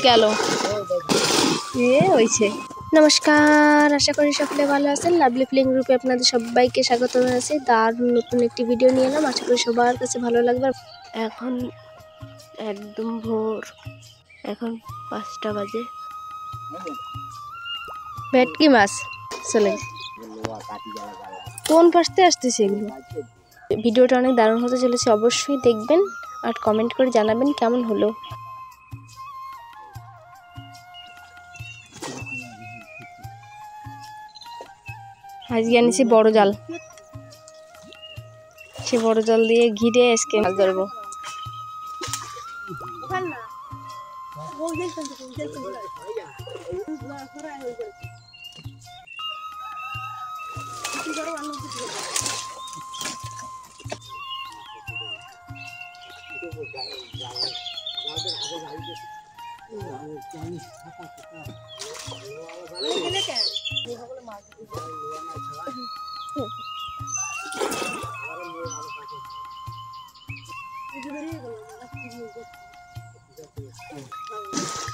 গেল হয়েছে। নমস্কার, আশা করি সকলে ভালো আছেন। লাভলি ফিলিং গ্রুপে আপনাদের সবাইকে স্বাগত জানাচ্ছি। দারুণ নতুন একটি ভিডিও নিয়ে এলাম, আশা করি সবার কাছে ভালো লাগবে। এখন একদম ভোর, এখন 5টা বাজে। ভেটকি মাছ চলে কোন পাশতে আসতেছে এগুলো। ভিডিওটা অনেক দারুণ হতে চলেছে, অবশ্যই দেখবেন আর কমেন্ট করে জানাবেন কেমন হলো। আজকে আনিছি বড় জাল, সে বড় জাল দিয়ে ঘিরে আজকে মাছ ধরবো।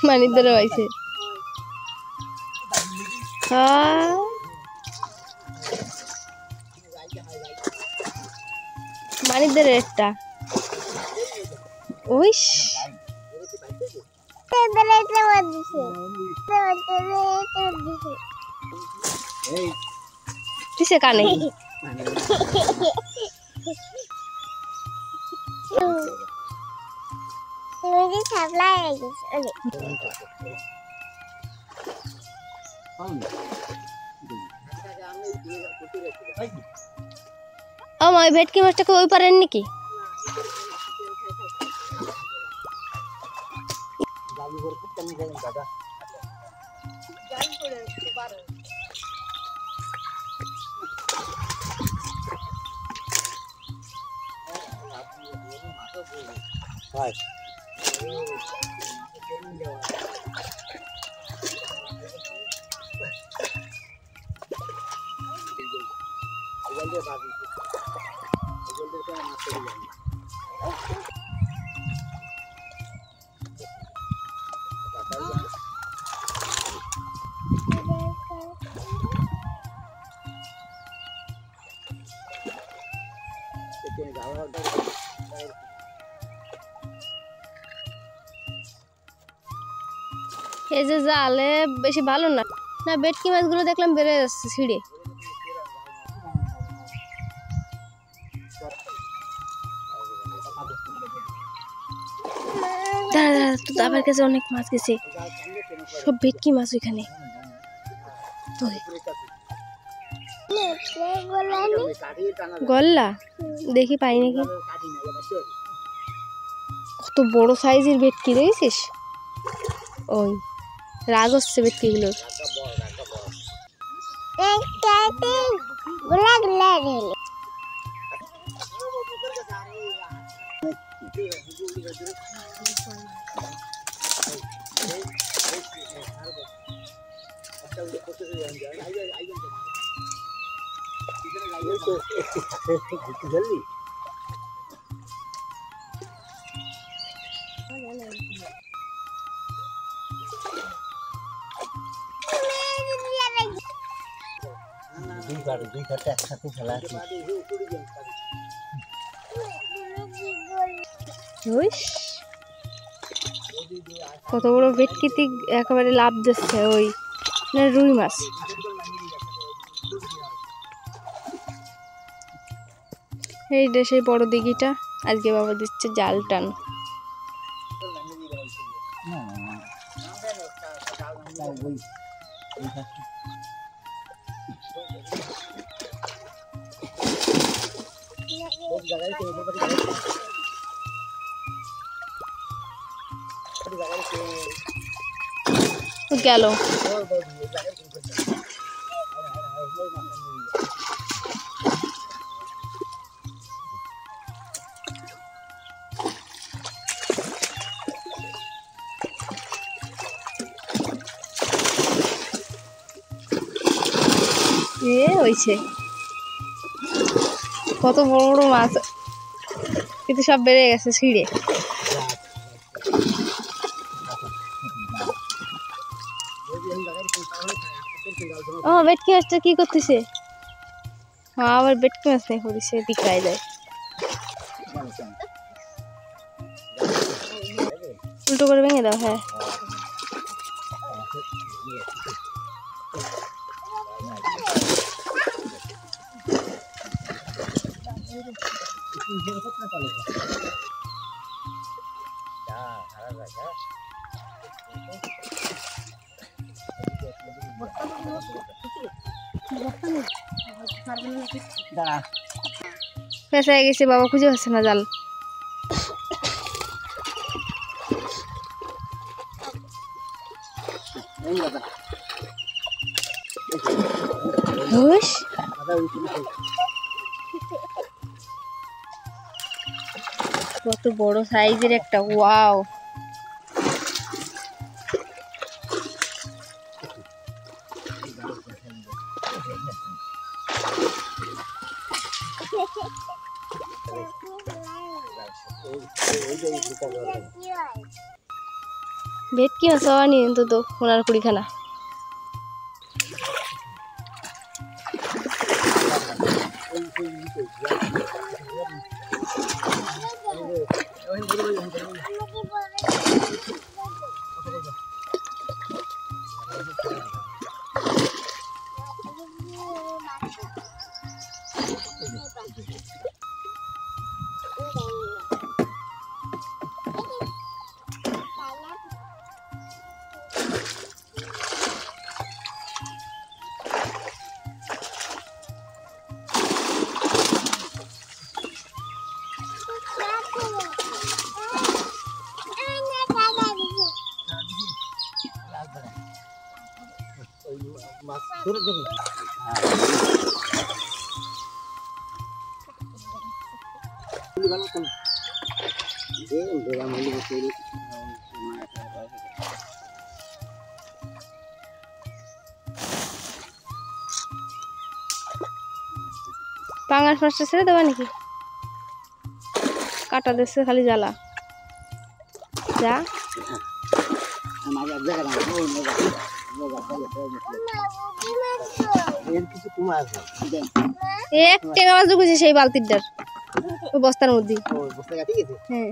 মানির ধরে পাইছে মানির ধরে একটা ওইস দিছে কানে। আমার ভেটকি মাছটাকে ওই পারেন নাকি? এই যে জালে বেশি ভালো না, না ভেটকি মাছগুলো দেখলাম বেড়ে যাচ্ছে ছিঁড়ে। দাঁড়া তো দাবার কাছে অনেক মাছ গেছে, সব ভেটকি মাছ ওইখানে। গল্লা দেখি পাই নাকি। কত বড় সাইজের ভেটকি দেখেছিস? ওই রাগ হচ্ছে ভেটকিগুলোর। কত বড় ভেটকিতে একেবারে লাভ দিচ্ছে, ওই রুই মাছ। এইটা সেই বড় দিঘিটা, আজকে বাবা দিচ্ছে জাল টান। গেল হয়েছে। কত বড় বড় মাছ, কিন্তু সব বেড়ে গেছে ছিঁড়ে। ও বেটকি মাছটা কি করতেছে? হ্যাঁ আবার বেটকি মাছ নেই করেছে বিকায় যায় উল্টো করে ভেঙে দাও। হ্যাঁ পেঁচায় গেছে বাবা, খুঁজে পাচ্ছে না জাল। কত বড় সাইজের একটা, ওয়াও। ভেটকি মাছ আনি অন্তত 15-20খানা। পাঙাশ মাছটা ছেড়ে দেবা নাকি? কাটা দিচ্ছে খালি জ্বালা। যা একটা মাছ ঢুকেছে সেই বালতিটার ওই বস্তার মধ্যে। হ্যাঁ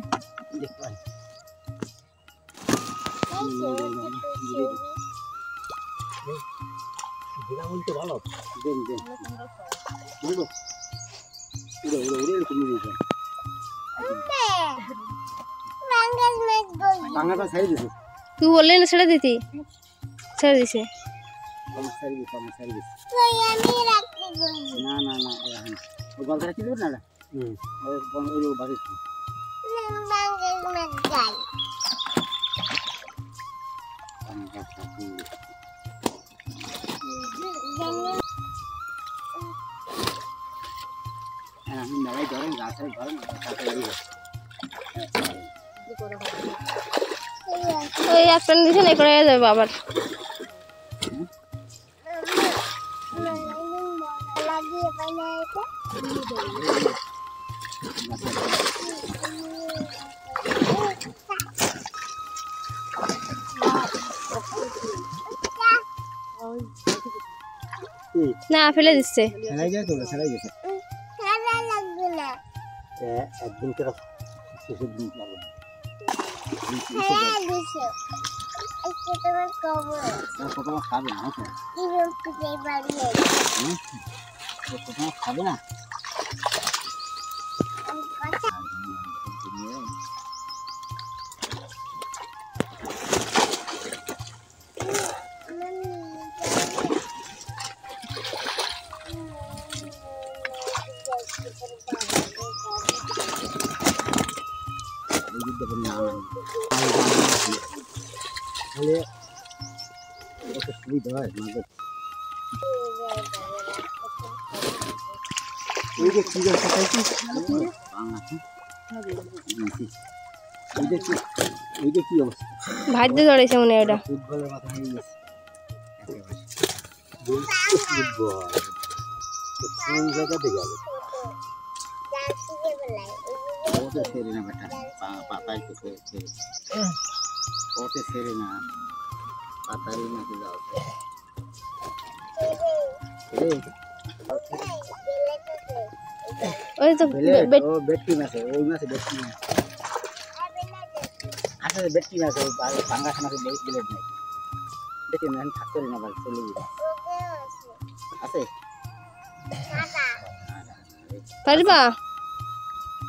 তুই বললি না ছেড়ে দিতি, ছেড়ে দিছে। ওই একটা দিছে না করে যাবে আবার। না ফেলে দিচ্ছে। খাবে না সুবিধা হয় আমাদের। ভাগ্য ধরেছে মনে হয় ওটা। ফুটবলের মাথা নিয়ে গেছে কোন জায়গাতে গেল ওতে সেরে না বেটা পাতায় তো ওতে সেরে না পাতারই নাকি যাও ওই তো ও বেটকি মাছ ওই মাছ বেটকি মাছ আসলে বেটকি মাছ ওই পাঙ্গাস মাছ বিলেট নাই বেটকি মাছ থাকতে না ভাই চলে যাবে আছে পারবা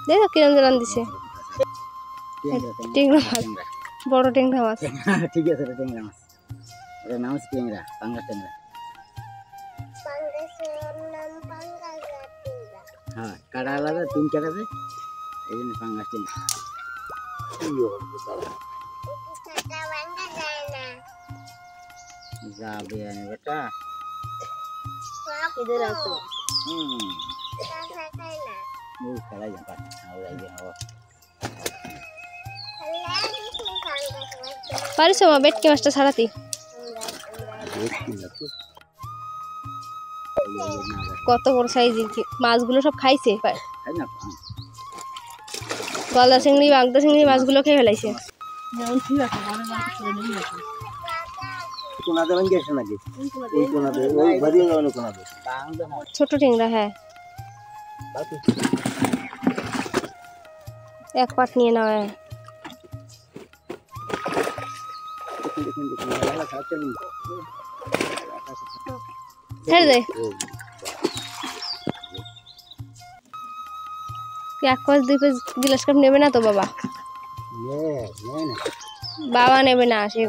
দেখো কিরম জানান দিছে টেংরা মাছ বড় টেংরা মাছ ঠিক আছে রে টেংরা মাছ এর নাম হচ্ছে টেংরা পাঙ্গাস টেংরা হ্যাঁ কাটা আলাদা তিন কাটা আছে এই জন্য পাঙ্গাস টেংরা যাবে আনে বেটা इधर आओ muy caray ya pa ahora ya ahora পারিস মা বেটকি মাছটা ছাড়াতি কত বড় সাইজের মাছগুলো সব খাইছে তাই না গলদা চিংড়ি বাগদা চিংড়ি মাছগুলো খেয়ে ফেলাইছে কোনা দেবেন গেছে নাকি ওই কোনা দে ওই বাড়িয়ে যাবেন কোনা দে ছোট টেংরা হ্যাঁ এক পাট নিয়ে নাও হ্যাঁ ছেড়ে দে এক কস দুই পিস গ্লাস কাপ নেবে না তো বাবা বাবা নেবে না সে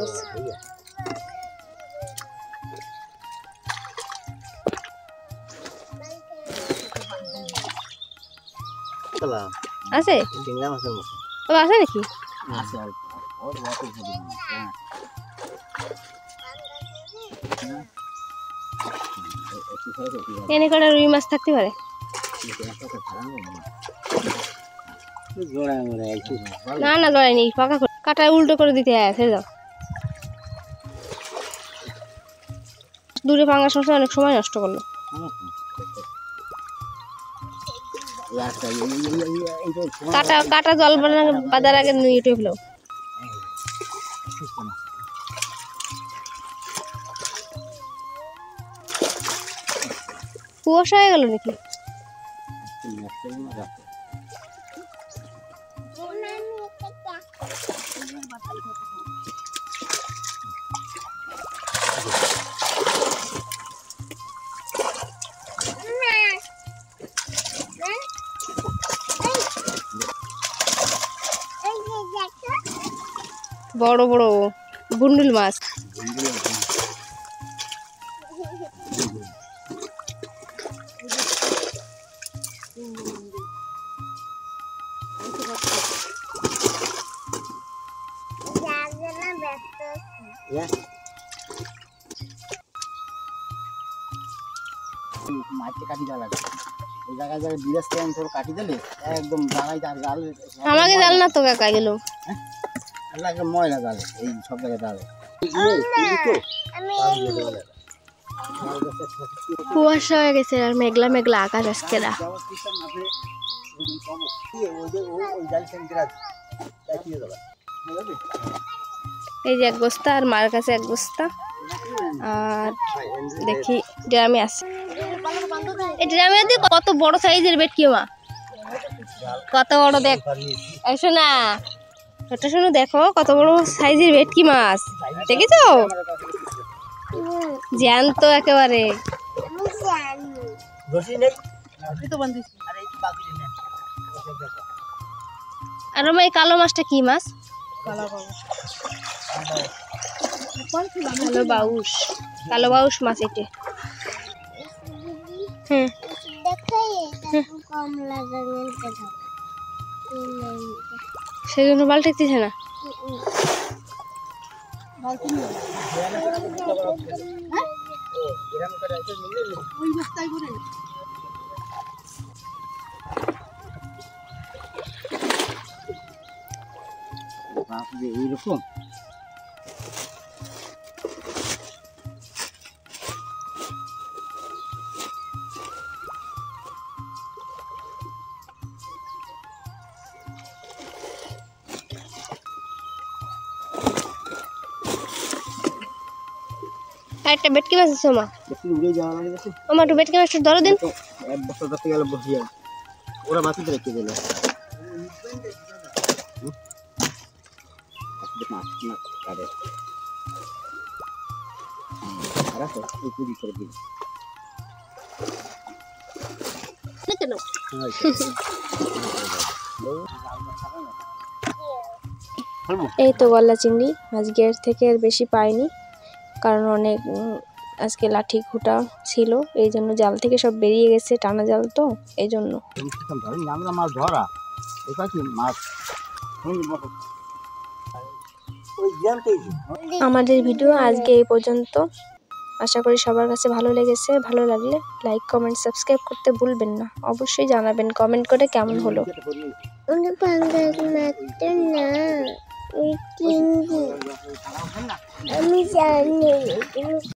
আছে বাবা আছে নাকি এনে কটা রুই মাছ থাকতে পারে না না জড়াই নেই পাকা করে কাটায় উল্টো করে দিতে হয় ছেড়ে দাও দূরে পাঙ্গাস মাছে অনেক সময় নষ্ট করলো কাটা কাটা জল বাঁধার আগে নিয়ে উঠে ফেলো কুয়াশা হয়ে গেল নাকি বড় বড় বুন্ডুল মাছ মাছটা কাটি দেওয়া লাগে ওই জায়গায় যাবে বিরাস্তে অঞ্চল কাটি দিলে একদম জায়গায় তার জাল আমাকে জাল না তো কাকা গেল লাগে ময়লা জাল এই সব জায়গায় জাল কুয়াশা হয়ে গেছে আর মেঘলা মেঘলা আকাশ আজকে না এই যে এক বস্তা আর মার কাছে এক বস্তা আর দেখি ড্রামে আছে এই ড্রামে কত বড় সাইজের ভেটকি মা কত বড় দেখ এসো না ছোট শোনো দেখো কত বড় সাইজের ভেটকি মাছ দেখেছো জ্যান্ত একেবারে আর এই কালো মাছটা কি মাছ কালো বাউস কালো বাউস মাছ এটা হ্যাঁ সেই জন্য বালটাইতেছে না এইরকম একটা বেটকি মাছ আছে মা। দেখি উড়ে যাওয়া লাগে দেখো। মামা একটু বেটকি মাছটা ধরো দিন। এক বছর ধরে গেল বসিয়া ওরা বাতিতে রেখে দিল। মাছ মাছ কাটে রাখো পুরি করে দিন। এই তো গলদা চিংড়ি আজকের থেকে আর বেশি পাইনি, কারণ অনেক আজকে লাঠি ঘুটা ছিল, এই জন্য জাল থেকে সব বেরিয়ে গেছে, টানা জাল তো এই জন্য। মাছ ধরা কি মাছ আমাদের ভিডিও আজকে এই পর্যন্ত। আশা করি সবার কাছে ভালো লেগেছে। ভালো লাগলে লাইক কমেন্ট সাবস্ক্রাইব করতে ভুলবেন না। অবশ্যই জানাবেন কমেন্ট করে কেমন হলো। আমি জানি।